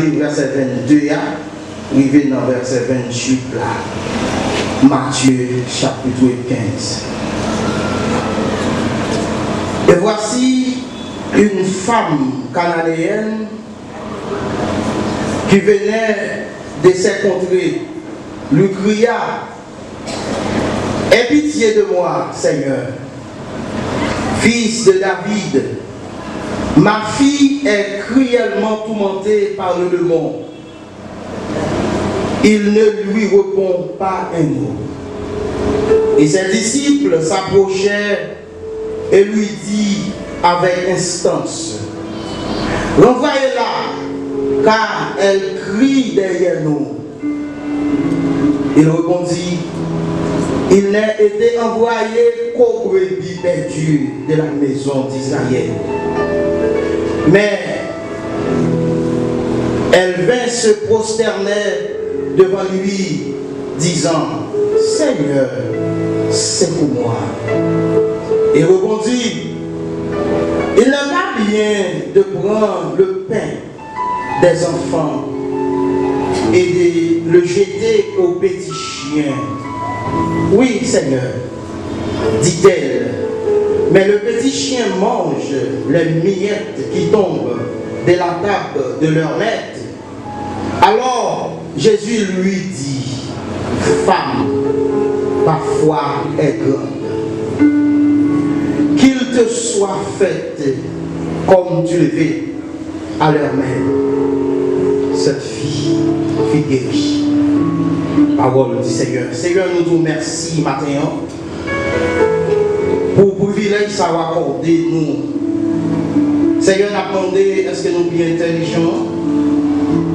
verset 22, arrivé dans verset 28 là. Matthieu chapitre 15. Et voici une femme cananéenne qui venait de ces contrées, lui cria: aie pitié de moi, Seigneur, fils de David. Ma fille est cruellement tourmentée par le démon. Il ne lui répond pas un mot. Et ses disciples s'approchèrent et lui dit avec instance: renvoyez-la, car elle crie derrière nous. Il répondit: il n'a été envoyé qu'aux brebis perdues de la maison d'Israël. Mais elle vint se prosterner devant lui, disant: Seigneur, c'est pour moi. Et répondit: il n'est pas bien de prendre le pain des enfants et de le jeter aux petits chiens. Oui, Seigneur, dit-elle, mais le petit chien mange les miettes qui tombent de la table de leur maître. Alors Jésus lui dit: femme, ta foi est grande. Qu'il te soit fait comme tu le veux. À l'heure même, cette fille fut guérie. Parole du Seigneur. Seigneur, nous te remercions matin pour le privilège ça va accorder nous. Seigneur, nous avons demandé est-ce que nous sommes bien intelligents.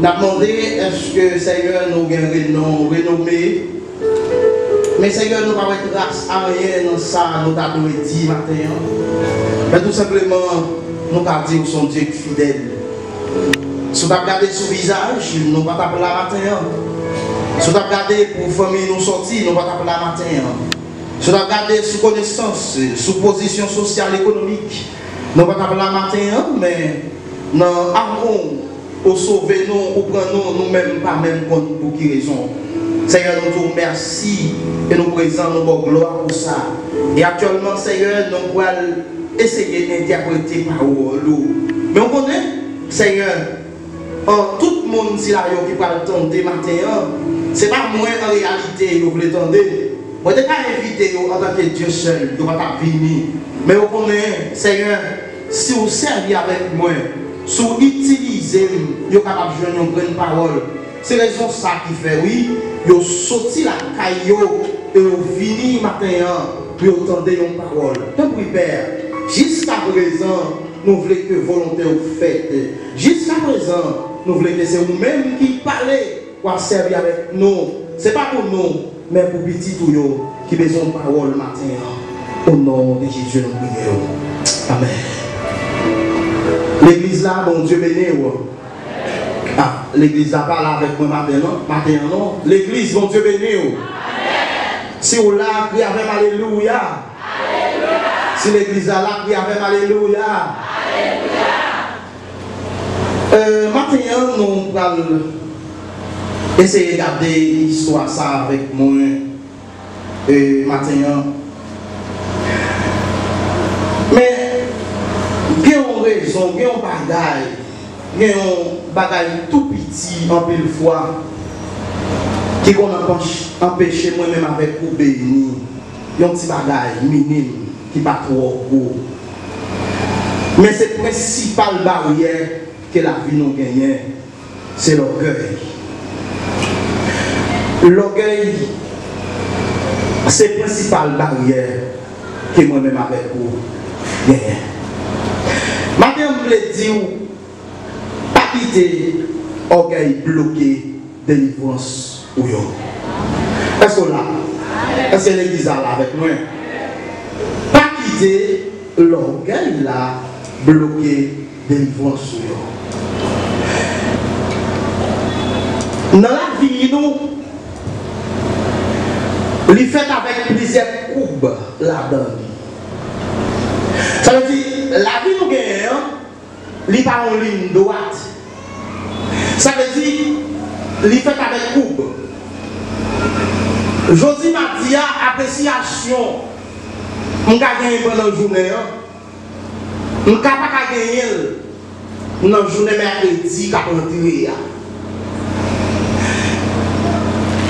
Nous avons demandé est-ce que Seigneur nous avons renommé. Mais Seigneur, nous n'avons pas grâce à rien dans ça, nous avons dit matin. Mais tout simplement, nous avons dit que son Dieu fidèle. Si nous avons regardé son visage, nous ne pouvons pas appeler la matin. Si nous avons regardé pour famille nous sortir, nous ne pouvons pas appeler la matin. Si nous avons regardé sous connaissance, sous position sociale, économique, nous ne pouvons pas appeler la matin, mais nous avons pour sauver nous, pour prendre nous-mêmes, pas même pour qui raison. Seigneur, nous te remercions et nous présentons nos gloire pour ça. Et actuellement, Seigneur, nous allons essayer d'interpréter parole. Mais on connaît, Seigneur, tout le monde qui va attendre matin, ce n'est pas moi en réalité que vous voulez attendre. Vous n'êtes pas invité en tant que Dieu seul, vous ne pouvez pas venir. Mais vous connaissez, Seigneur, si vous servez avec moi, si vous utilisez, vous êtes capable de jouer une bonne parole. C'est raison ça qui fait, oui, vous sortez la caillou et vous venez matin pour entendre une parole. Donc, oui, Père, jusqu'à présent, nous voulons que volonté vous faites. Jusqu'à présent, nous voulons que c'est vous-même qui parlez pour servir avec nous. Ce n'est pas pour nous, mais pour petit tout qui besoin de parole matin. Au nom de Jésus, nous prions. Amen. L'église là, mon Dieu béni. Ah, l'église là parle avec moi maintenant. Maintenant, non. L'église, mon Dieu béni. Si vous là, priez avec Alléluia. Alléluia. Si l'église là, priez avec Alléluia. Maintenant, nous allons essayer de garder l'histoire ça avec moi. Maintenant. Mais, il y a une raison, il y a un bagage tout petit en pile fois qui a empêché moi-même avec vous bénir. Il y a un petit bagage minime qui n'est pas trop gros. Mais c'est la principale barrière que la vie nous gagne, c'est l'orgueil. L'orgueil, c'est la principale barrière que moi-même avec vous gagne. Maintenant, je voulais dire, pas quitter l'orgueil bloqué de délivrance ou yo. Est-ce que là? Est-ce que l'église est là avec moi? Pas quitter l'orgueil là bloqué de délivrance ou yo. Dans la vie, nous, il fait avec plusieurs courbes là-dedans. Ça veut dire, la vie nous gagne, il n'est pas en ligne droite. Ça veut dire, il fait avec coupe. Jodi m'a dit appréciation, je vais gagner pendant la journée. Je ne vais pas gagner dans la journée mercredi qui a rentré.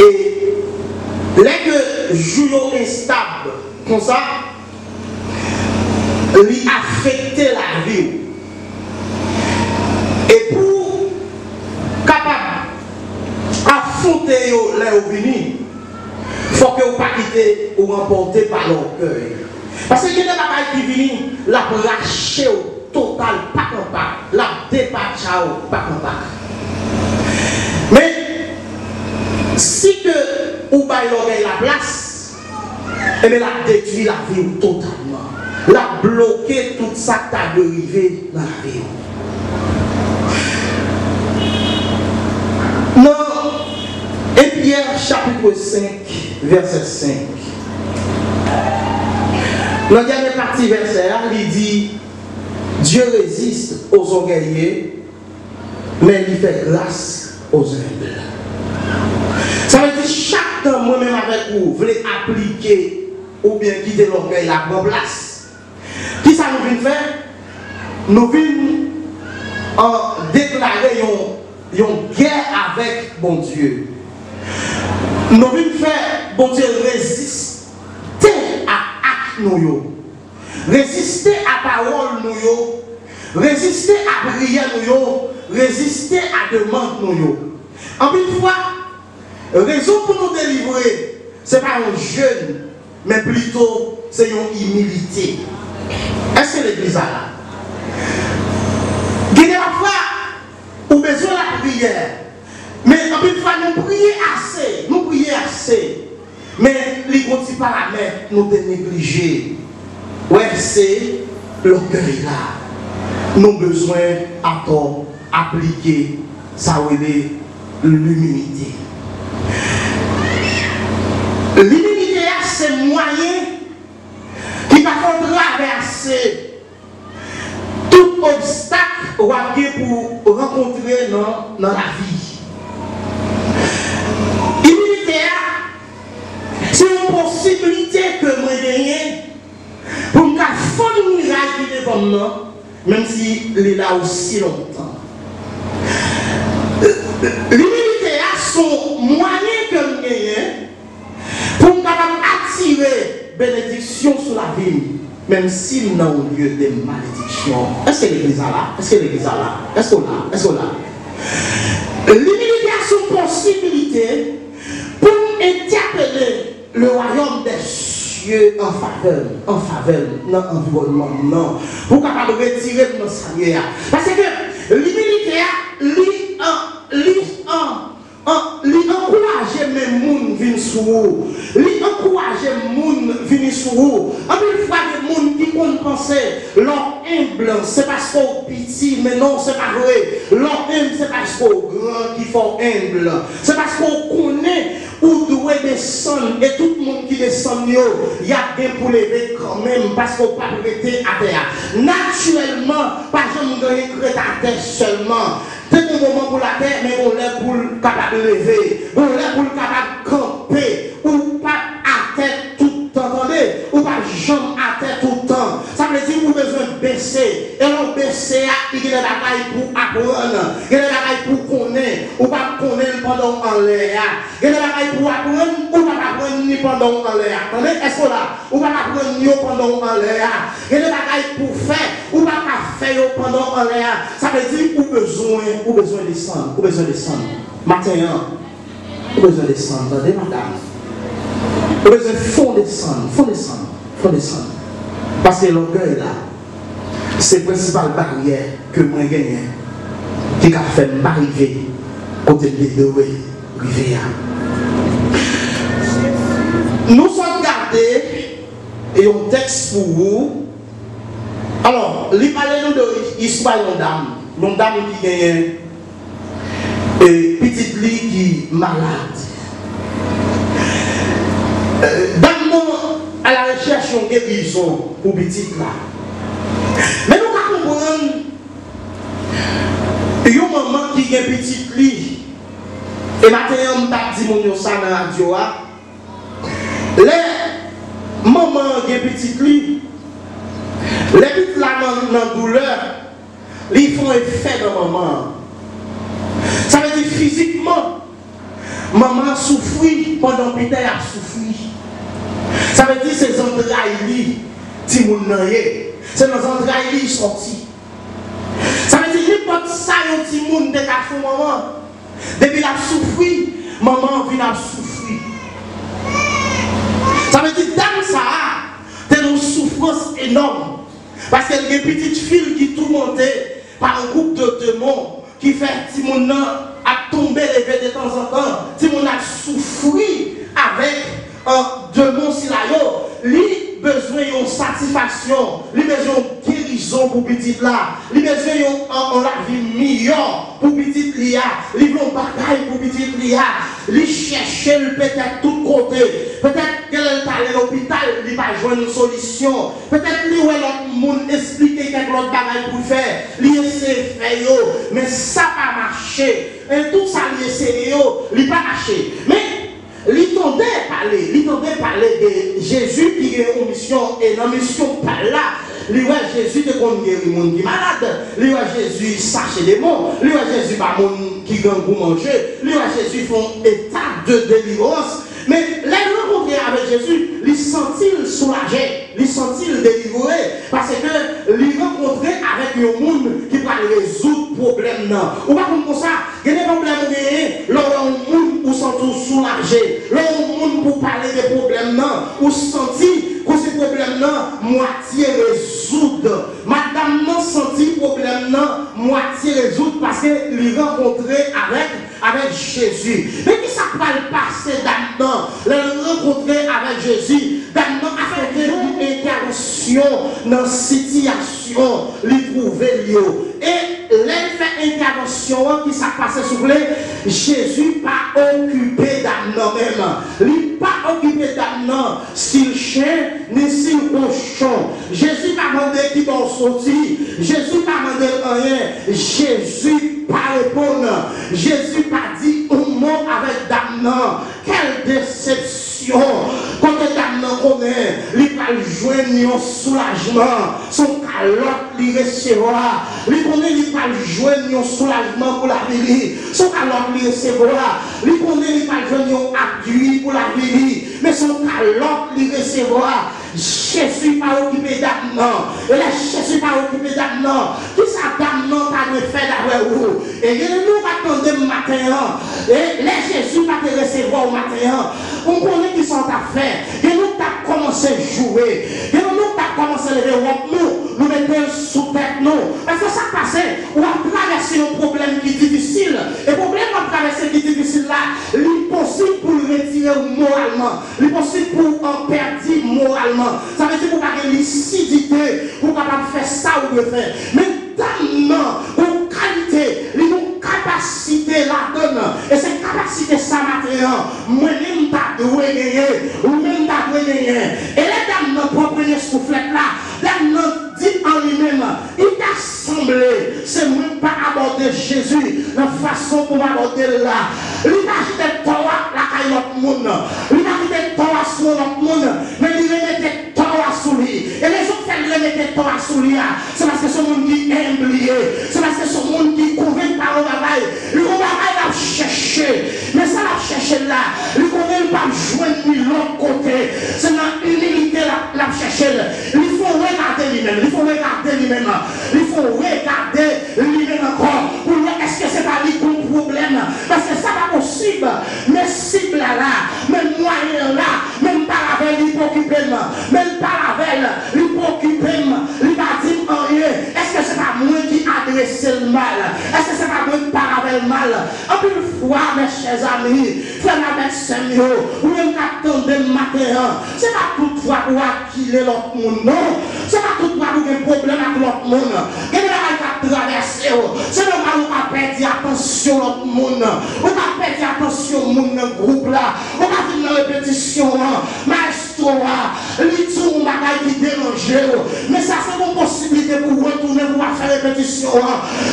Et les que jour instable comme ça, lui affecter la vie. Et pour capable affronter les venus, il faut que vous ne pas quitter ou remporter par l'orgueil. Parce que il y a des bagages qui viennent, la lâcher au total, pas comme pas, la dépatcher pas comme pas. Mais si que vous baillez l'orgueil la place, et bien la détruit la vie totalement. La bloquer tout ça qui a dérivé dans la vie. Non, et Pierre chapitre 5, verset 5. Dans la dernière partie verset, il dit Dieu résiste aux orgueilleux, mais il fait grâce aux humbles. Ça veut dire chaque temps, moi-même avec vous, voulez appliquer ou bien quitter l'orgueil la bonne place. Qui ça nous vient faire? Nous venons déclarer une guerre avec bon Dieu. Nous venons faire bon Dieu résister à acte nous, résister à parole nous, résister à prière nous, résister à demande nous. En une fois, raison pour nous délivrer, ce n'est pas un jeûne, mais plutôt c'est une humilité. Est-ce que l'église a là? Il y a la fois où besoin de la prière. Mais en une fois, nous prions assez. Mais les ne pas la main, nous te négliger. Ouais, c'est l'orgueil là. Nous avons besoin d'appliquer ça l'humilité. L'humilité, c'est moyen qui va traverser tout obstacle pour rencontrer dans la vie. L'humilité, c'est une possibilité que moi gagne pour me faire un miracle devant moi, même s'il est là aussi longtemps. L'humilité a son moyen que je gagne pour me attirer bénédiction sur la vie, même s'il n'a au lieu de malédiction. Est-ce que l'église a là? Est-ce que l'église a là? Est-ce qu'on a? Est-ce qu'on a? L'humilité a son possibilité pour interpeller le royaume des cieux en faveur, dans l'environnement, non. Pour capable de retirer de nos Seigneur. Parce que l'humilité encourager mes moun vin sur vous. Encourager moun vin sur vous. En une fois des moun qui comptent penser leur humble, c'est parce qu'on petit, mais non, c'est pas vrai. Leur humble, c'est parce qu'on grand qui font humble. C'est parce qu'on connaît où doit descendre et tout le monde qui descend, il y a bien pour lever quand même parce qu'on ne peut pas arrêter à terre. Naturellement, pas jamais de regretter à terre seulement. C'est un moment pour la terre, mais on l'a pour le capable de lever, on l'a pour le capable de camper, ou pas à terre tout le temps, attendez, ou pas jambe à terre tout le temps. Ça veut dire que vous avez besoin de baisser. Et on baisser, il y a des bagailles pour apprendre, il y a des bagailles pour connaître, ou pas connaître pendant en l'air. Il y a des bagailles pour apprendre, ou pas apprendre ni pendant en l'air. Attendez, est-ce que là, ou pas apprendre ni pendant en l'air. Il y a des bagailles pour faire, ou pas faire pendant en l'air. Ça veut dire que vous besoin de descendre, vous besoin de descendre. Matin, vous besoin de descendre, attendez madame. Vous besoin de descendre. Parce que l'orgueil là, c'est la principale barrière que moi gagne qui a fait m'arriver côté de l'idée rivière. Nous sommes gardés et un texte pour vous. Alors, il parle nous de l'histoire d'une dame qui gagne et petite lit qui est malade. À la recherche d'une guérison pour petite là. Mais nous comprenons une maman qui qui est petit li. Et maintenant, on t'a dit mon ça dans la radio. Les mamans qui est petit li, les petites là dans douleur, ils font effet dans maman. Ça veut dire physiquement, maman souffre pendant que Peter a souffert. Ça veut dire c'est entrailles, si vous n'avez, c'est dans entrailles sorti. Ça veut dire n'importe ça, un petit monde de la maman. Depuis la souffrir, maman vient souffrir. Ça veut dire dans ça, c'est une souffrance énorme. Parce qu'il y a une petite fille qui tourmentée par un groupe de démons qui fait si mon nom a tombé levé de temps en temps, si mon a souffri avec un démon si là, lui besoin d'une satisfaction, lui besoin d'une guérison pour petit là, lui besoin d'une la vie meilleure pour petit là, lui veut une bagaille pour petit là, lui chercher peut-être tout côté, peut-être qu'elle est allée à l'hôpital, lui va joindre une solution, peut-être lui ou l'autre monde expliquer quelque autre bagaille pour faire, lui essaie de faire, mais ça pas marché, et tout ça lui essaie, lui pas marché, mais il tendait parler de Jésus qui a une mission et dans la mission par là. Lui Jésus te qu'on guérit les gens qui sont malades. Lui Jésus sache les mots. Lui Jésus pas monde qui gagne pour manger. Lui Jésus font état de délivrance. Mais les rencontres avec Jésus, il sentit soulagé, il sentit délivré parce que il rencontrait avec un monde qui va résoudre le problème. Ou pas comme ça, il y a des problèmes là un monde où sentit soulagé, là un monde pour parler des problèmes où sentit que ces problèmes moitié résoudre. Madame non senti problème moitié résoudre parce qu'il rencontrait avec Jésus. Mais qui ça va le passer d'Adam? Le rencontrer avec Jésus, d'Adam a fait une intervention dans la situation, lui trouver lieu. Et elle fait intervention qui s'est passé sur lui, Jésus pas occupé d'Adam même. Il pas occupé d'Adam, s'il chien ni s'il cochon. Jésus pas demandé qui va sortir. Jésus pas demandé rien. Jésus pas répondre. Jésus pas dit un mot avec Damnan. Quelle déception. Quand Damnan connaît, il va joindre un soulagement. Son calotte il recevra. Il connaît, il va joindre un soulagement pour la vie. Son calotte il recevra. Il connaît, il va joindre un appui pour la vie. Mais son calotte il recevra. Jésus pas occupé d'Adam. Et là, Jésus pas occupé d'Adam. Qui ça Adam pas de fait d'après vous? Et nous attendons le matin. Et là, Jésus pas te recevoir au matin. On connaît qui sont à faire. Et nous t'as commencé à jouer. Et nous t'as commencé à lever nous mettons sous tête nous. Parce que ça passe, on a traversé un problème qui est difficile. Et le problème à traverser qui est difficile là, l'impossible pour le retirer moralement. L'impossible pour en perdre moralement. Ça veut dire pour pas de lucidité, pour capable faire ça ou le faire. Mais tellement, une qualité, une capacité la donne. Et cette capacité, ça matin, moi-même t'as doué gagner, ou même t'as doué gagner. Et les dames n'ont pas pris ce soufflette là. Dame n'ont dit en lui-même, il t'a semblé, c'est même pas aborder Jésus, la façon pour aborder là. Il t'a acheté toi, la caille notre monde. Il t'a acheté toi sur notre monde, mais il remettait toi sous lui. Et les autres qui remettaient toi sous lui, c'est parce que ce monde qui est oublié. C'est parce que ce monde qui convainc par le travail. Le travail l'a cherché. Mais ça l'a cherché là. Le convainc pas joindre de l'autre côté. C'est dans l'humilité l'a cherché. Il faut regarder lui-même. Il faut regarder lui-même. Il faut regarder lui-même encore. Pour dire est-ce que c'est pas lui qu'on problème. Parce que ça pas possible. Mais cible là, même moyen là, même pas avec lui pour occuper, même pas avec lui pour occuper, lui pas dire rien. Est-ce que c'est pas moi qui adresse le mal? Est-ce que c'est pas moi qui parle avec le mal? En plus fois, mes chers amis, frère avec Samuel, ou même qu'attendre le matin, c'est pas toutefois pour acquiller l'autre monde, non. C'est pas toutefois pour un problème avec l'autre monde. Il y a des gens qui traversent, c'est normal qu'on va perdre attention à l'autre monde. On va perdre attention au monde dans le groupe là. On va faire une répétition, maestro. histoire, l'histoire qui dérange. Mais ça, c'est une possibilité pour retourner, pour faire répétition.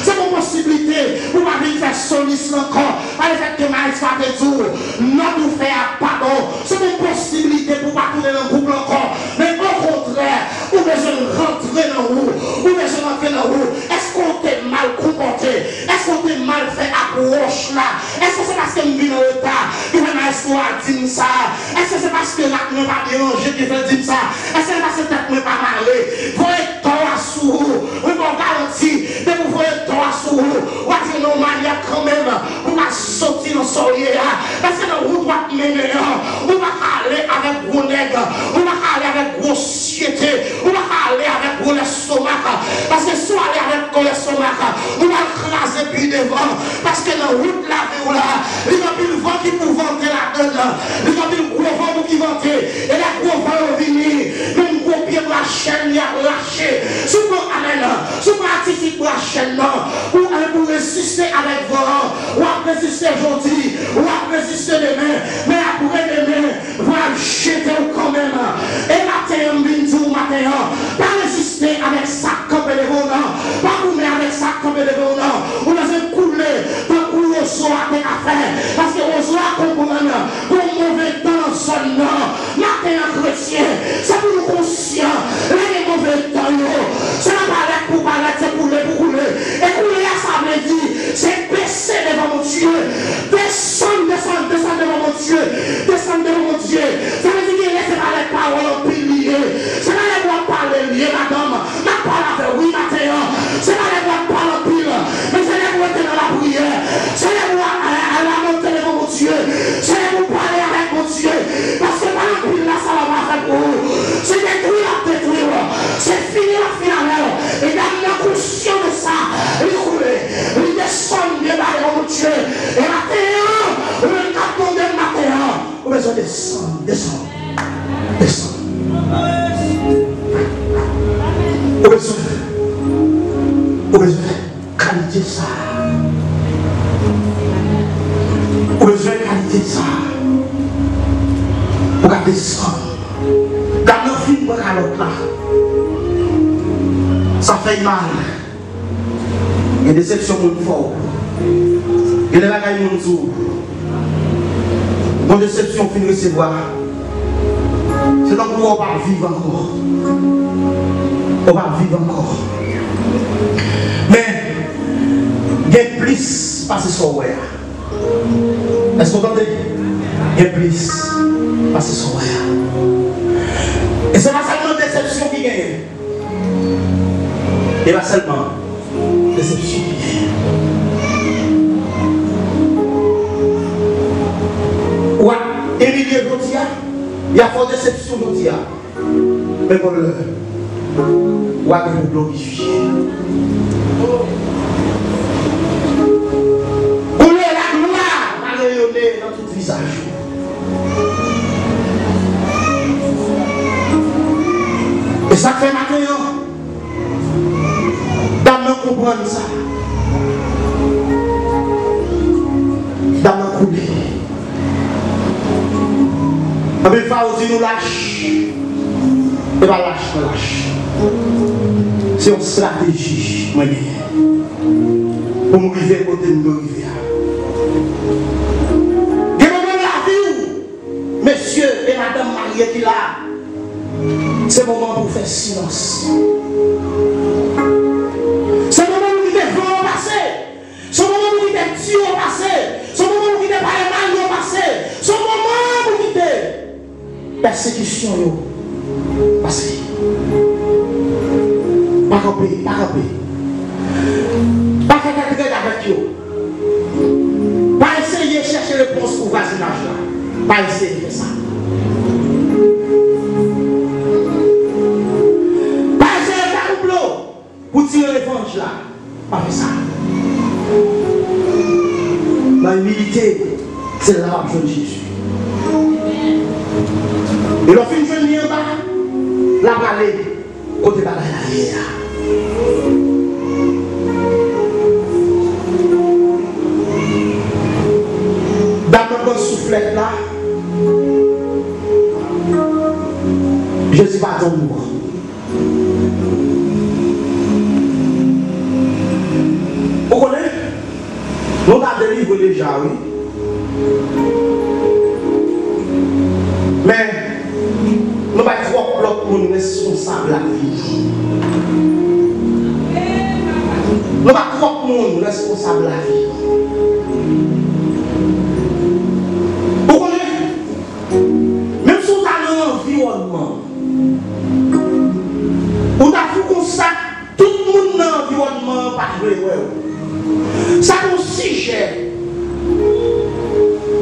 C'est une possibilité pour faire soliste encore. Par le fait que Maïs va te dire, non, nous faire pardon. C'est une possibilité pour pas tourner dans le groupe encore. Mais au contraire, vous besoin rentrer dans vous. Vous besoin rentrer dans vous. Est-ce qu'on t'est mal comporté? Est-ce qu'on t'est mal fait approche là? Est-ce que c'est parce que nous vivons en retard que Maïs va dire ça? Est-ce que c'est parce que l'acte n'est pas dérangé qui veut dire ça? Est-ce que c'est parce que l'acte n'est pas malé? Voyez toi sous vous. Vous m'en garantit. Mais vous voyez toi sous vous. Vous avez nos manières quand même. Vous va sortir dans le soleil. Parce que vous doit mener. Vous va aller avec vos nègres. Vous va aller avec vos sociétés. Vous va aller avec vos estomacs. Parce que si vous allez avec vos estomacs, vous va écraser puis devant. Parce que dans la route la vie là, il y a plus de vent qui pour vanter la donne. Il y a plus de gros vent qui vanter. Et la gros vent venir. Même gros pied pour la chaîne, il y a lâché. Souvent, amen. Souvent, artifice pour la chaîne. Pour résister avec vent. Ou à résister aujourd'hui. Ou à résister demain. Mais après demain, va jeter quand même. Et matin, matin, pas résister avec ça comme les volants. Pas couler avec ça comme les volants. On a fait couler. Pas couler au soir avec affaire. Parce que au soir, comprendre. Pour mauvais temps, son nom. Matin, chrétien. C'est pour nous conscients. Les mauvais temps, c'est la palette pour palette, c'est pour couler. Et couler, ça veut dire, c'est baisser devant mon Dieu. Descendre devant mon Dieu. Descendre devant mon Dieu. Ça veut dire qu'il laisse pas les paroles en pilier. C'est pas les voix parler liées, madame. Ma parole avec oui, matin. C'est pas les voix parler en pile. Mais c'est les voix dans la prière. C'est les voix à la montée devant mon Dieu. C'est les voix parler avec mon Dieu. Parce que dans la pile là, ça va faire pour vous. C'est détruire. C'est finir la finale. Et dans la conscience de ça, il roule. Il descend bien derrière mon Dieu. Et matin, le carton de matin, vous besoin de descendre. Vous besoin de qualité ça. Vous besoin de qualité ça. Vous allez descendre. Dans le film, à l'autre là. Ça fait mal. Il y a des déceptions qui sont fortes. Il y a des bagailles qui sont fortes. Mon déception finit de recevoir. C'est donc on va vivre encore. On va vivre encore. Mais, il y a plus passer sur where. Est-ce que vous entendez? Il y a plus passer sur where. Et c'est pas seulement déception qui gagne. Et pas seulement déception qui gagne. Ouais, Émilie Gauthier, il y a fort déception Gauthier. Mais pour le ouais, vous glorifier. Pour la gloire, va rayonner dans tout visage. Et ça fait maintenant, d'amener comprendre ça. D'amener couler. Mais il faut aussi nous lâcher. Et pas lâche. C'est une stratégie, moi, pour nous arriver côté de nous arriver. Il y a un moment de la vie où, messieurs et madame mariés qui là, c'est le moment pour faire silence. C'est le moment où il est vent passé. C'est le moment où il est petit au passé. C'est le moment où il est pas mal au passé. C'est le moment où il est persécution. Parce que pas camper. Pas faire quelque chose avec eux. Pas essayer de chercher réponse pour voisinage là. Pas essayer de faire ça. Pas essayer de faire un complot pour tirer revanche là. Pas faire ça. La humilité, c'est la rapproche de Jésus. Et le fin de venir en bas, la balade, côté balade l'arrière. Dans le bon soufflet là, Jésus va attendre nous. Vous connaissez? Nous avons délivré déjà, oui. Mais nous avons trop l'autre monde responsable à la vie. Nous avons trop de monde responsable à la vie. Vous connaissez? Même si vous avez un environnement, vous avez vu comme ça, tout le monde dans l'environnement pas vrai. Ça est un sujet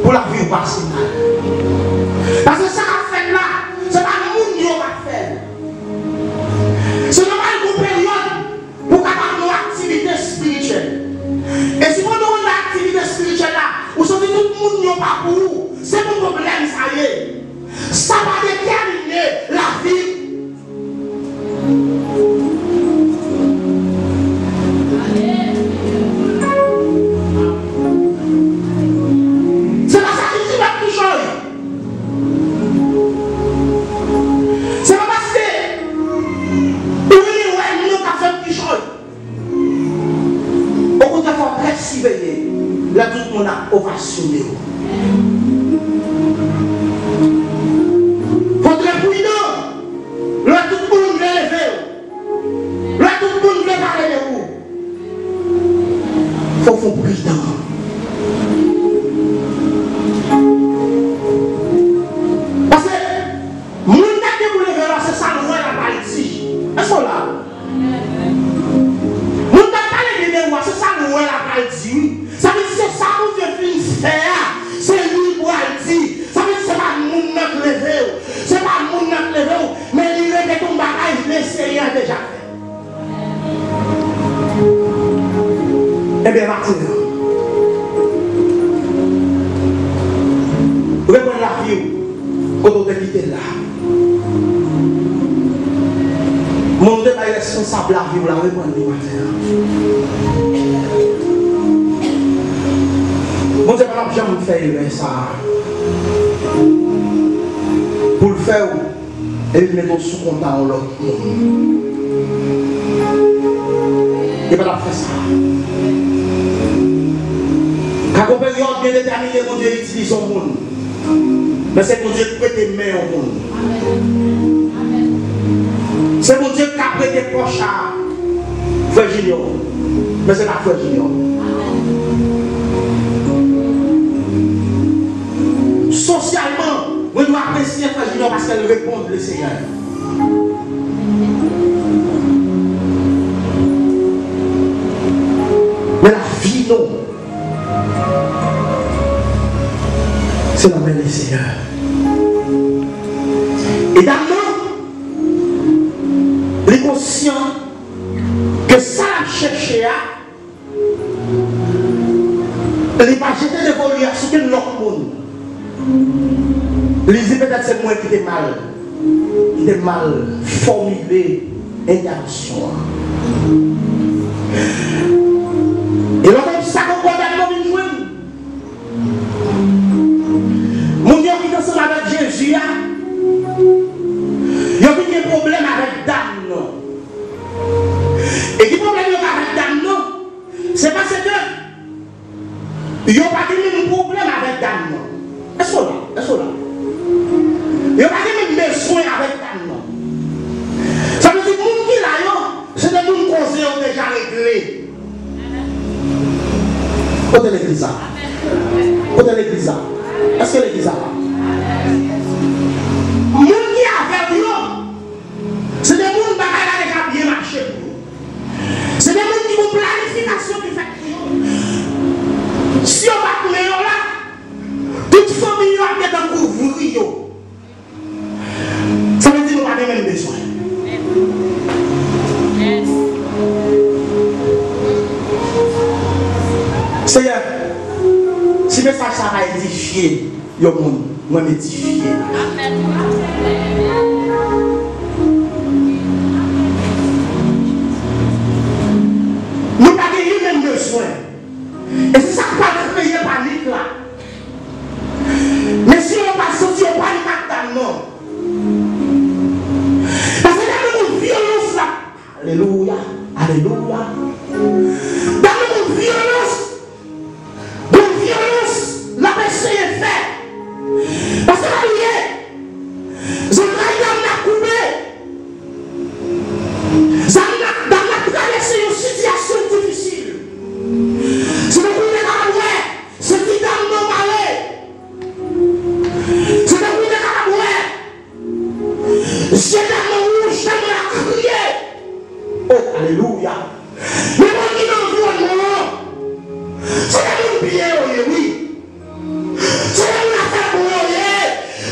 pour la vie passée mal. Parce que ça a fait là, c'est pas le monde qui va faire. C'est normal une période pour avoir une activité spirituelle. Et si vous avez une activité spirituelle là, vous savez tout le monde n'y a pas pour vous. C'est mon problème, ça y est. Ça va déterminer la vie. Là, tout le monde a ovationné. Votre prudent, là, tout le monde veut lever. Là, tout le monde veut parler de vous. Il faut faire prudent. Parce que, mon gars qui vous levez là, c'est ça, nous voyons la Haïti. Est-ce qu'on l'a? Mon gars qui vous levez là, c'est ça, nous voyons la Haïti. Ça veut dire que c'est ça que Dieu finit faire. C'est lui pour Haïti. Ça veut dire que ce n'est pas le monde qui levé. Ce n'est pas le monde qui levé. Mais il est ton bagage, le Seigneur a déjà fait. Eh bien, maintenant, reprenez la vie quand on est quitté là. Mon Dieu est responsable la vie, vous la reprenez maintenant. Mon Dieu, je ne vais pas faire ça. Pour le faire, et mettre sous contact l'autre monde. Et pas faire ça. Quand on période bien déterminée, mon Dieu utilise son monde. Mais c'est mon Dieu qui prête main au monde. C'est mon Dieu qui a prêté poche à Frère Junior. Mais c'est pas Frère Junior. Socialement, on doit apprécier Frère Junior parce qu'elle répond le Seigneur. Mais la vie, non. C'est la main du Seigneur. Et d'abord, les conscients que ça a cherché à, les pas jeter de voler à ce que l'autre monde. Les peut-être c'est moi qui était mal formulé intention. Et l'autre ça qu'on voit dans le monde. Mon Dieu qui est ensemble avec Jésus, il y a un problème avec Dame. Et qui problème avec Dame, c'est parce que il n'y a pas de problème avec Dame. Est-ce qu'on a? Est-ce qu'on a? Il n'y a pas de besoin avec Dame. Ça veut dire que les gens qui là, c'est des gens qui ont déjà réglé. Côté l'église. Côté l'église. Est-ce que l'église a? Les gens qui avaient c'est des gens qui ont déjà bien marché. C'est des gens qui ont planification qui fait. Si on va couler là, toute famille a été dans le couvrir. Ça veut dire qu'on n'a pas même besoin. Seigneur, si le message ça va édifier le monde, moi m'édifier. Nous n'avons pas même besoin. Et c'est ça qui va créer panique là. Mais si on va sortir panique là, non. Alléluia. Mais moi qui dans l'environnement, c'est la bien, oui. C'est la affaire pour eux.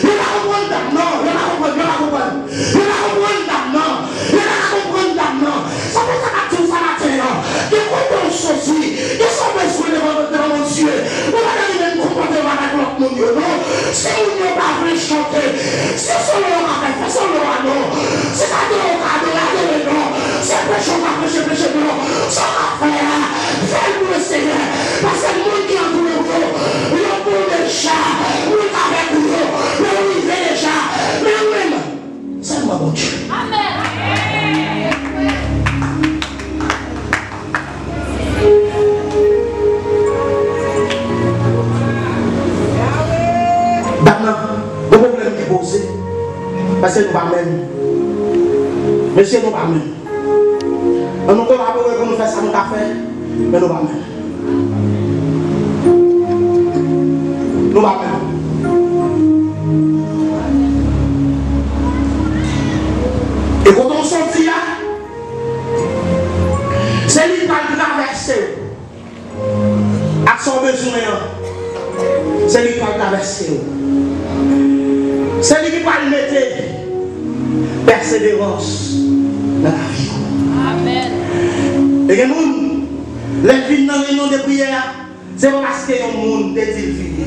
Il va comprendre d'abord. Il va comprendre. Ça fait ça matin. Il comprend ceci. Il sont besoin devant mon Dieu. On va aller même comportement avec l'autre monde. Non. Si on ne va pas chanter, si son nom va faire son nom à non. Si ça doit adorer non. C'est péché, non. Ça va faire. Fais-le le Seigneur. Parce que le monde qui entoure vous, il y a beaucoup de chats. Oui, avec vous, oui, déjà. Mais même, c'est moi, mon Dieu. Amen. Maintenant, le problème qui est posé, parce que nous ne pas même. Monsieur, nous ne pas même. On nous collabore pour nous faire ça, nous avons fait, mais nous ne pas même. Nous ne pas même. Et quand on sortit là, c'est lui qui va traverser. À son besoin, c'est lui qui va traverser. C'est lui qui va le mettre persévérance dans la vie. Amen. Et les gens, les filles dans les noms de prière, c'est parce que les gens des îles.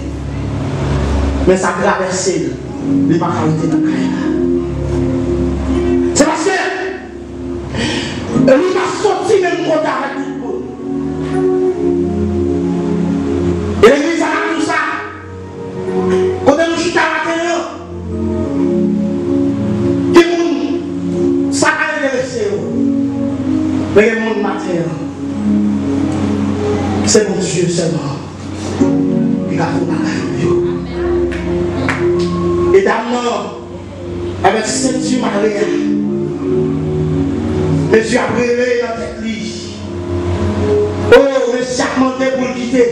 Mais ça traverse, il ne va pas arrêter dans la carrière. C'est parce que il va sortir même contre avec tout le monde. Et l'église a tout ça. Quand nous chutons à la télé, ça a intéressé. Mais le monde matin, c'est mon Dieu seulement. Il a fait la et d'abord, avec ceinture Maria, monsieur a brûlé dans cette lit. Oh, monsieur a demandé pour le quitter.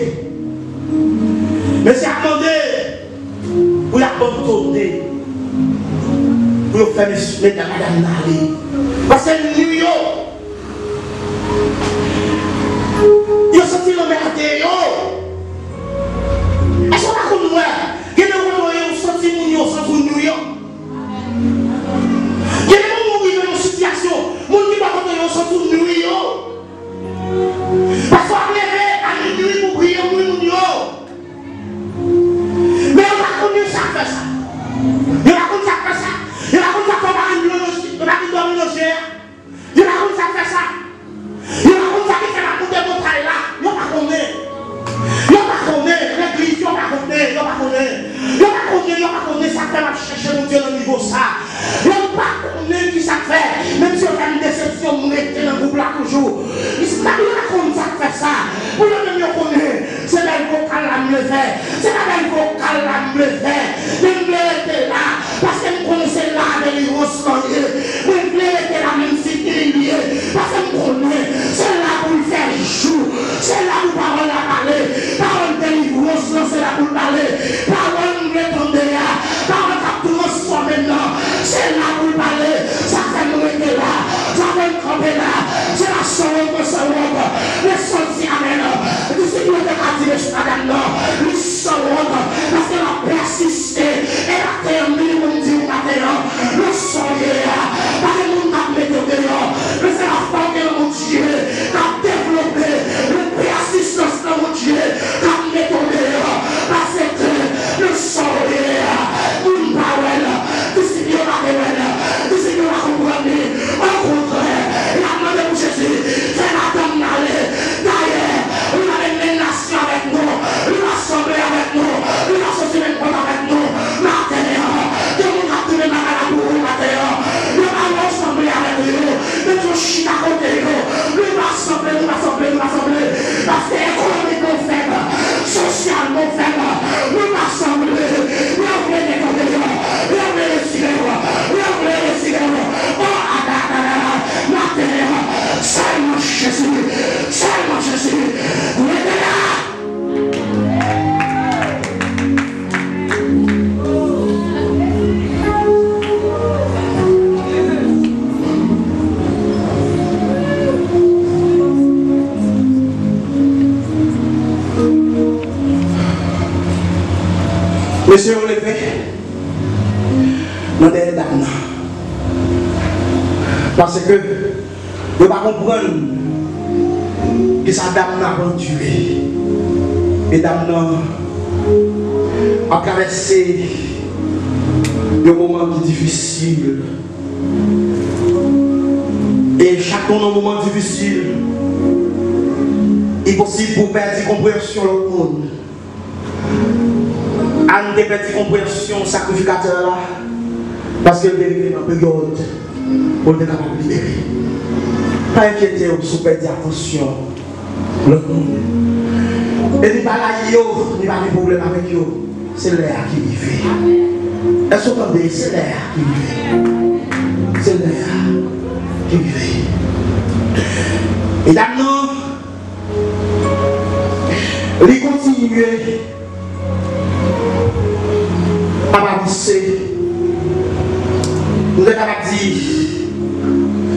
Monsieur a demandé pour la abandonner. Pour faire mettre à madame Nali. Parce que New York, il a sorti le merveilleux. Est-ce qu'on a comme moi? Il y a des moments où il a sorti New York. Il y a des moments où il y a une situation, mon qui va quand il sorti New York. Parce qu'on a levé à minuit pour prier New York. Mais on a connu ça fait ça. Il a connu ça fait ça. Il a connu ça comme un loger. Il a connu ça fait ça. Il a connu ça qui fait la coupe de montagne là. Il n'a pas connu. Il n'a pas connu. L'église, il n'a pas connu. Il n'a pas connu. Il n'a pas connu. Il n'a pas connu. Ça fait la chercher mon Dieu au niveau ça. Il n'a pas connu qui ça fait. Même si on a une déception, on est dans le groupe là toujours. Il n'a pas connu ça fait ça. Pour le même connaît. C'est la vocal à me lever. C'est la vocal à me lever. Je me là. Parce que je connaissais là de l'Iros. Je me là même si il est lié. Parce que je connais. C'est là pour faire jour. C'est là pour parole à parler. Parole de l'Iros, c'est là pour parler. Parole de tomber là. Parole à transformer maintenant. C'est là pour parler. Ça fait nous être là. Ça fait nous camper là. C'est la sorte de ce monde. Les sorties amènent. Le parce qu'elle a persisté, elle a terminé, on dit, le soleil, Monsieur, on le fait. Dans des dames. Parce que, je ne vais pas comprendre que sa dame n'a pas tué. Et dame a traversé le moment qui est difficile. Et chacun dans un moment difficile, il est possible pour perdre compréhension dans le monde. Anne de perdre compréhension sacrificateur là, parce qu'elle est dans une période pour être capable de libérer. Pas inquiéter sur perdre attention le monde. Et il n'y a pas de problème avec eux. C'est l'air qui vit. Est-ce que vous entendez? C'est l'air qui vit. C'est l'air qui vit. Et maintenant, il continue à avancer. Nous sommes capables de dire,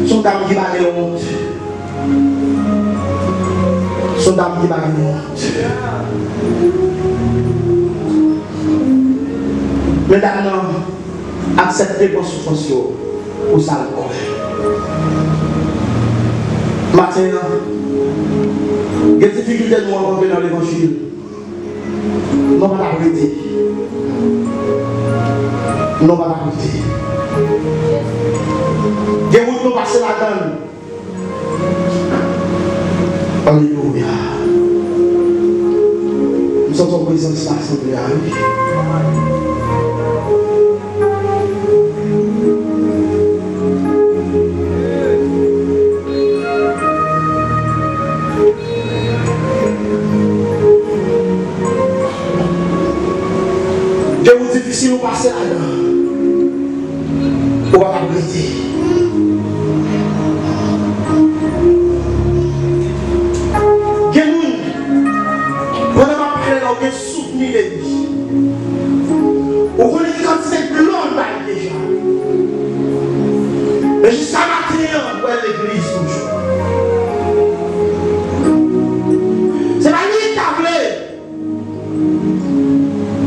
son dame qui va le monde. Son dame qui va le monde. Mesdames, acceptez vos souffrances pour ça encore. Maintenant, il y a des difficultés de nous rencontrer dans l'évangile. Nous ne pas l'arrêter. Nous ne pas l'arrêter. Il y a des gens qui passent la donne. Alléluia. Nous sommes en présence de l'Assemblée. Si vous passez là-dedans, on va t'abriter. Quelqu'un, pendant ma parole, on a soutenu les vies. On connaît quand c'est blond déjà. Mais jusqu'à maintenant, on voit l'église toujours. C'est pas lui qui a voulu.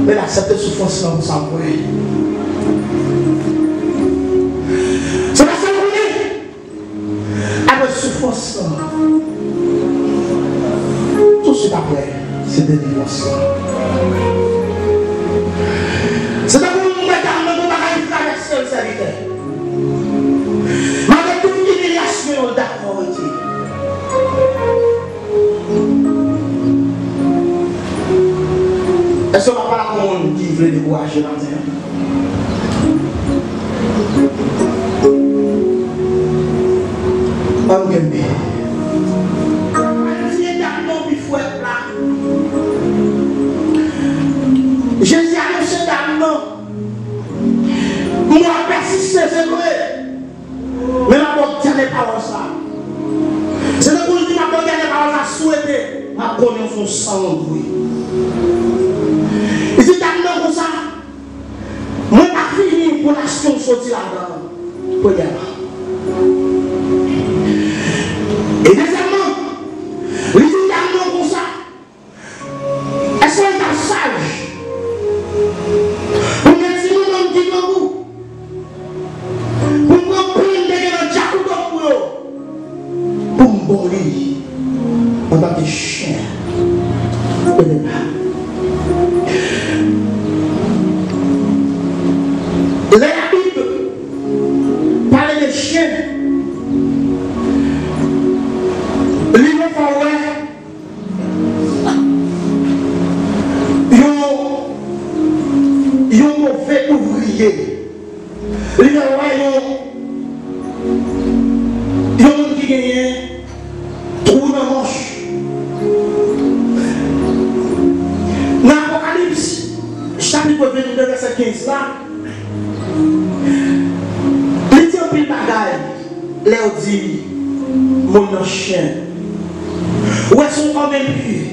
Mais accepter souffrance là pour s'envoyer. C'est la seule avec souffrance là. Tout de suite après, c'est délivrance. C'est d'abord nous mettons dans la traverser le serviteur. Mais avec toute humiliation, d'accord. Est-ce qu'on va pas la monde qui veut décourager la terre? On gagne bien. Jésus a annoncé d'abord. Moi, persister, c'est vrai. Mais la porte n'est pas ça. C'est le coup qui m'a porté n'est pas ça souhaité. Ma connaît son sang, oui. Il dit d'abord comme ça. Moi, pas fini pour l'action sortir là-dedans. Regarde. Et deuxièmement, il dit d'abord comme ça. Est-ce qu'on est sage? Pour mettre si nous sommes qui nous pour nous prendre des gens pour nous bolir en tant que chien. Et là, la Bible parle des chiens. L'île forêt. Ils ont mauvais ouvrier. L'île forêt, ils ont qui gagne trou dans la manche. Dans l'Apocalypse, chapitre 22, verset 15 là. Les gens qui bagaille, leur dit, mon chien, où est-ce qu'on est impur,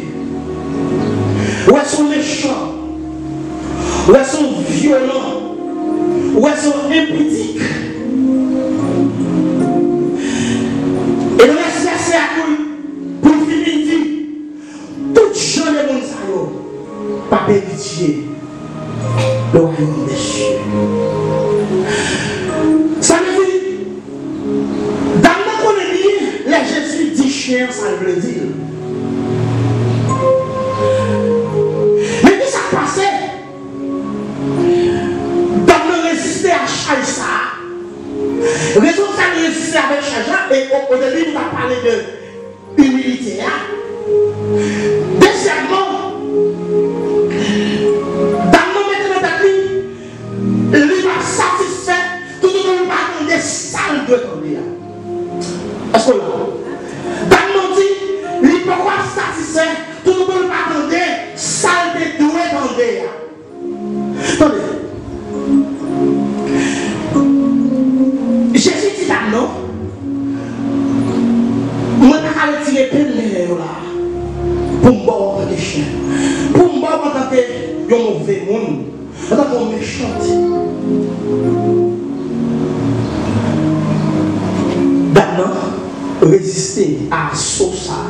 où est-ce qu'on est méchant, où est-ce qu'on est violent, où est-ce qu'on est impudique. Et le reste c'est à pour finir, tout gens de monde, pas pitié. le royaume des cieux. Ça veut dire, dans l'économie, les Jésus dit chien, ça veut dire. Mais qu'est-ce qui s'est passé? Dans le résister à Chaïsa, raison que ça résister avec Chaïsa, et au début, nous avons parlé de humilité. Deuxièmement, dans le maintenant d'accueil, il va satisfaire tout le monde va demander ça de tomber. Est-ce que là? Dans le dit, il va satisfaire tout le monde va demander ça de tomber. Attendez. Jésus dit là, non? Moi, je vais retirer plein de là. Pour me voir en tant que chien. Pour me voir en tant que mauvais monde. En tant que méchant. D'abord, résister à ça.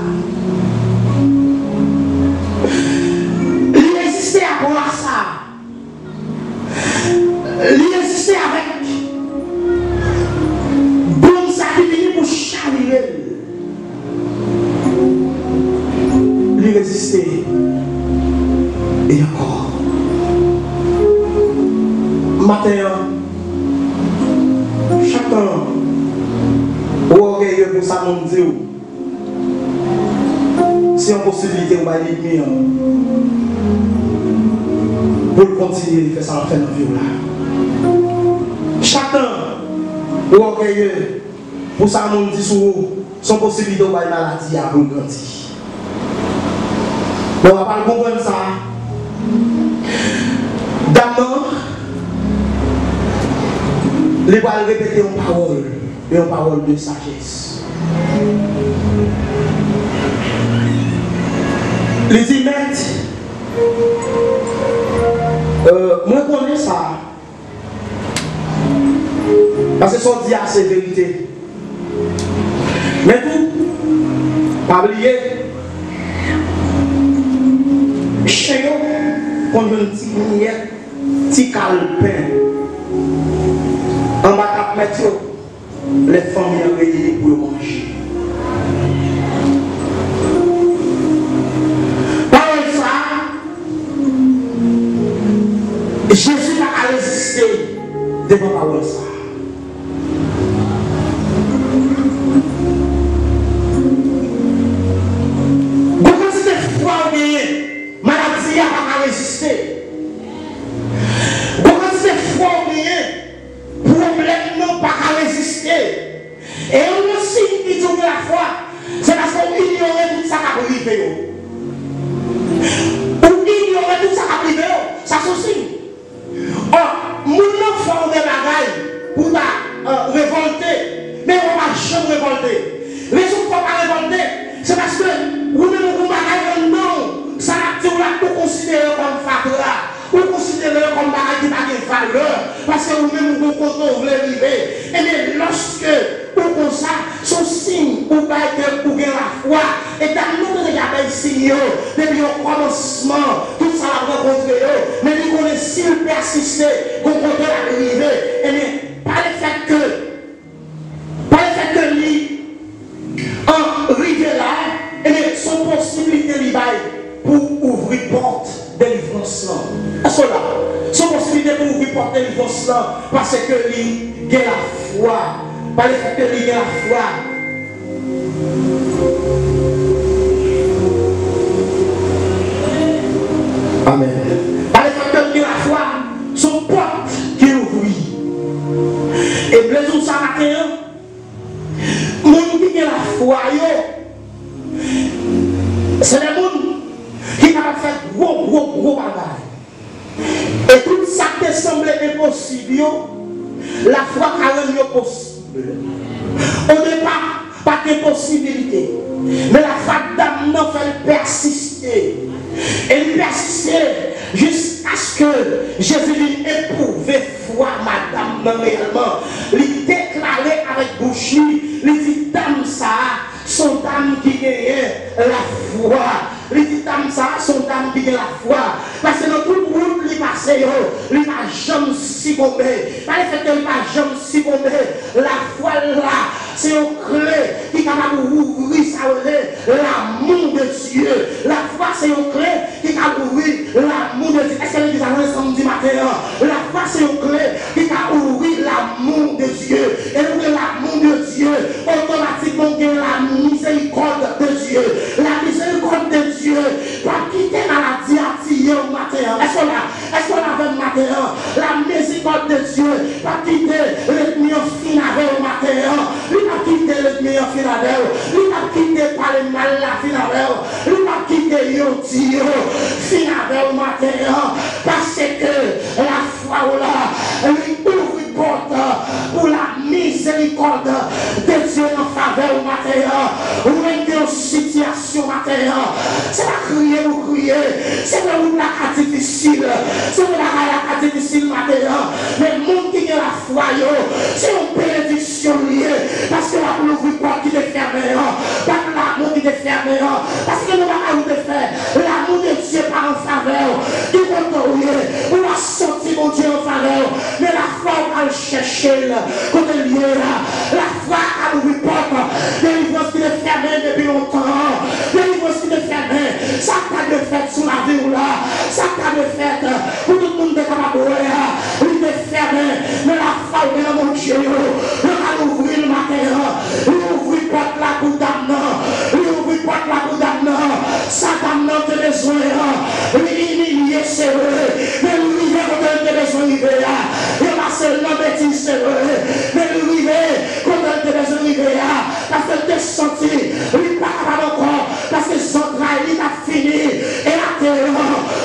Résister à quoi ça? Résister avec bon ça qui vient pour charrier. Résister et encore matin chacun orgueilleux pour ça mon Dieu si en possibilité on va l'ennemi pour continuer de faire ça en fin de vie là chacun orgueilleux pour ça mon Dieu sans possibilité on va une maladie à pour grandir. On va pas comprendre ça. D'abord, les va répéter une parole, et une parole de sagesse. Les imètres, moi je connais ça. Parce que son dit à ses vérités. Mais tout, pas oublier. Chien, qu'on a un petit calepin. En bas de mettre les familles réunies pour manger. Par ça, Jésus n'a pas résisté devant parole ça. Et on signe qui dit la foi, c'est parce qu'on ignorait tout ça qui a privé. Ou ignorer tout ça qui a privé, ça c'est signe. Or, mon enfant de la gaille pour ta révolter, mais on va jamais révolter. Raison pour ne pas révolter, c'est parce que vous-même vous bagarre non, ça vous l'a considéré comme fatras. Vous considérez comme bagage qui n'a pas de valeur parce que vous-même vous comptez, vous voulez vivre. Et bien, lorsque vous comme ça, son signe pour gagner la foi, et dans notre déjà des signes, depuis le commencement, tout ça va rencontrer, mais vous connaissez s'il persiste, vous comptez la vérité. Et bien, par le fait que lui, en rivière là, et bien, son possibilité de pour ouvrir porte de délivrance là. Est-ce que là, son possibilité pour ouvrir porte de délivrance là, parce que lui, il a la foi. Par le fait que lui, il a la foi. Amen. Par le fait que lui, il a la foi, son porte qui ouvre. Et blaison ça matin, mon qui a la foi, c'est le monde qui a fait gros bagaille. Et tout ça qui semblait impossible, la foi a rendu possible. Au départ, pas de possibilité. Mais la foi d'âme n'a fait persister. Elle persistait jusqu'à ce que Jésus lui éprouve foi, madame, non réellement. Il déclarait avec bouche, il dit, dame ça, son dame qui gagne la foi. Il dit, dame ça, son dame qui gagne la foi. Parce que dans tout le monde, il est passé. il va jamais succomber. Par le fait qu'il va jamais succomber, la foi là, c'est une clé qui est capable d'ouvrir l'amour de Dieu. La foi, c'est une clé qui est capable d'ouvrir l'amour de Dieu. Est-ce que l'église a samedi matin? La foi, c'est une clé qui est capable d'ouvrir l'amour de Dieu. Et ouvrir l'amour de Dieu, automatiquement, il y a la miséricorde de Dieu. La miséricorde de Dieu va quitter maladie à tirer au matin. Est-ce qu'on a fait le matin? La miséricorde de Dieu va quitter l'ennemi final au matin. Il va quitter l'ennemi final. Il va quitter par le mal la final. Il va quitter Yotio final au matin. Parce que la foi là, lui ouvre une porte pour la miséricorde de Dieu en faveur au matin. Ou même une situation matin. C'est pas crier ou crier. C'est pas une la difficile. C'est une la difficile matin. Mais le monde qui a la foi, c'est une bénédiction liée. Parce que la l'ouvre porte qui est fermée. Pas l'amour qui est fermé. Parce que nous avons de faire. L'amour de Dieu par en faveur. Qui on va sortir mon Dieu en faveur. Mais la foi, on va le chercher. Quand elle est là, la foi a l'ouvre porte. Délivrance qui est fermée depuis longtemps. Délivrance qui est fermée. Ça pas de fête sous la vie là. Ça pas de fête. Pour tout le monde de Camaboué. Il est fermé. Mais la foi, on est dans mon Dieu. On va l'ouvrir le matin. Il ouvre porte là pour d'amener. Il ouvre porte là pour d'amener. Ça d'amener de besoin. Il est serré. Mais lui, il est besoin de besoin. Il va seulement bêtise serré. Mais lui, il est content de besoin de parce que t'es senti, il n'est pas capable encore, parce que son travail, il a fini. Et la terre,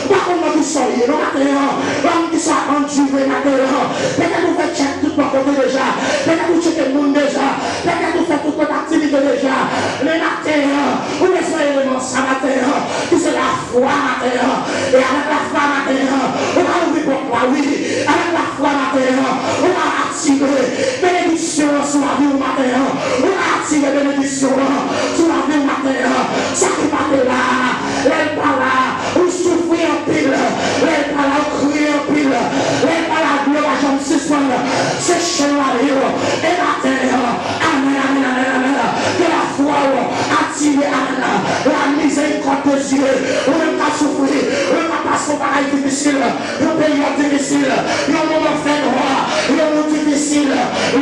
pas comme nous soyons, non, la terre, comme qui soit enduré, la terre. Peut-être nous faisons check tout notre côté déjà. Peut-être nous checkons le monde déjà. Peut-être nous faisons toute notre activité déjà. Mais la terre, où est-ce élément ça, la terre, qui c'est la foi, la terre. Et avec la foi, la terre, on va ouvrir pour toi, oui. Avec la foi, la terre, on va attirer bénédiction sur la vie au matin. On va attirer bénédiction sur la vie au matin. Ça qui va là, l'aide pas là, on souffre en pile, l'aide pas là, on crie en pile, l'aide pas là, gloire à Jean 6, c'est chez la vie, et la terre, amen, amen, amen, amen, que la foi attire, amen, la miséricorde de Dieu, on ne pas souffrir, on ne pas passer par un difficile, un période difficile, un moment fait droit, un moment difficile, un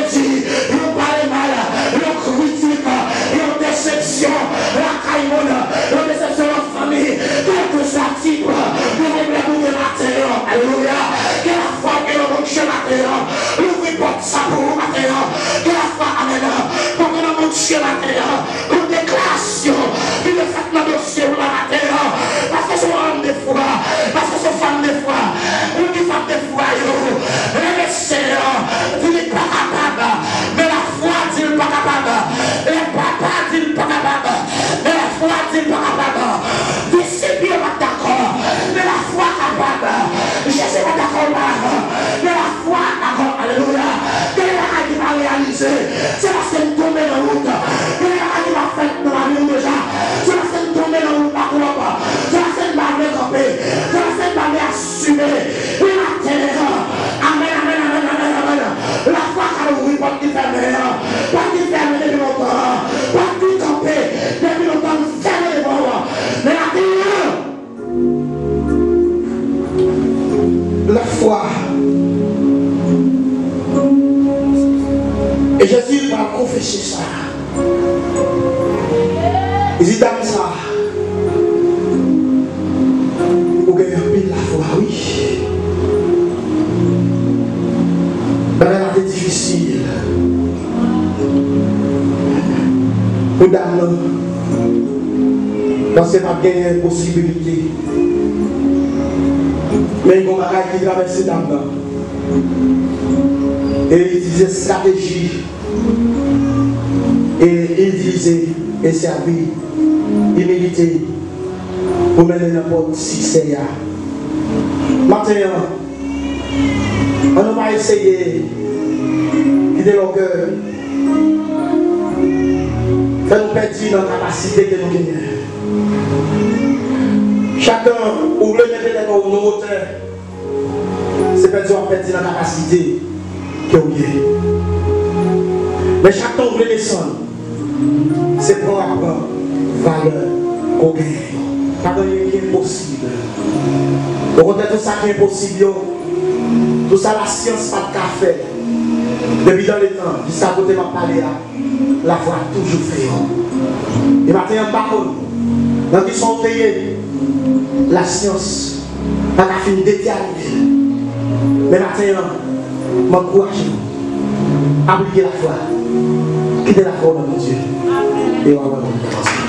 dit, un parle mal, un critique, une déception, la caïmone, une déception en famille, quelque soit type, de problème de la terre, alléluia, que la foi que l'on monte chez la terre, l'ouvre porte ça pour la terre, que la foi amène, pour que l'on monte chez la terre, une déclaration, une fête dans le ciel la terre, parce que c'est un homme de foi, parce que c'est femme de foi, une femme de foi, les messieurs, tu n'es pas capable, mais la foi dit pas capable, les papas dit pas capable, mais la foi dit pas capable, disciple pas d'accord, mais la foi capable, je sais pas d'accord là, mais la foi d'accord, alléluia, que les qui va réaliser, c'est parce qu'elle tombe dans la route, que les qui va faire dans la vie déjà, c'est parce qu'elle tombe dans la route par contre, c'est parce qu'elle va camper, c'est parce qu'elle va assumer, et la terre, amen, amen, amen, amen, amen, la foi qui a ouvert, pas qui ferme, pas qui ferme depuis longtemps, pas qui camper, depuis longtemps, ferme les bords, mais la terre, la foi. Et Jésus va confesser ça. Il dit dame ça. Vous gagnez un peu la foi, oui. Mais elle est difficile. Pour dame, parce qu'elle n'a pas gagné une possibilité. Mais il y a un bagage qui traverse ces dames-là. Et il disait stratégie. Et il disait et servir, humilité, pour mener n'importe si c'est là. Maintenant, on va essayer de quitter leur cœur. Faire nous perdre dans la capacité que nous gagnons. Chacun ouvre le mettre dans nos moteurs. tu vas perdre la capacité que vous avez. Mais chaque temps que vous voulez descendre, c'est pour avoir valeur qu'on gagne. Pas de rien qui est impossible. Au contraire, tout ça qui est impossible, tout ça la science pas de café. Depuis dans le temps, jusqu'à côté de ma parler, la foi a toujours fait. Et maintenant, par contre, dans qui sont payés, la science n'a pas fini d'éterniser. Mais maintenant, m'encourage à appliquer la foi. Quittez la foi dans mon Dieu. Et on va voir.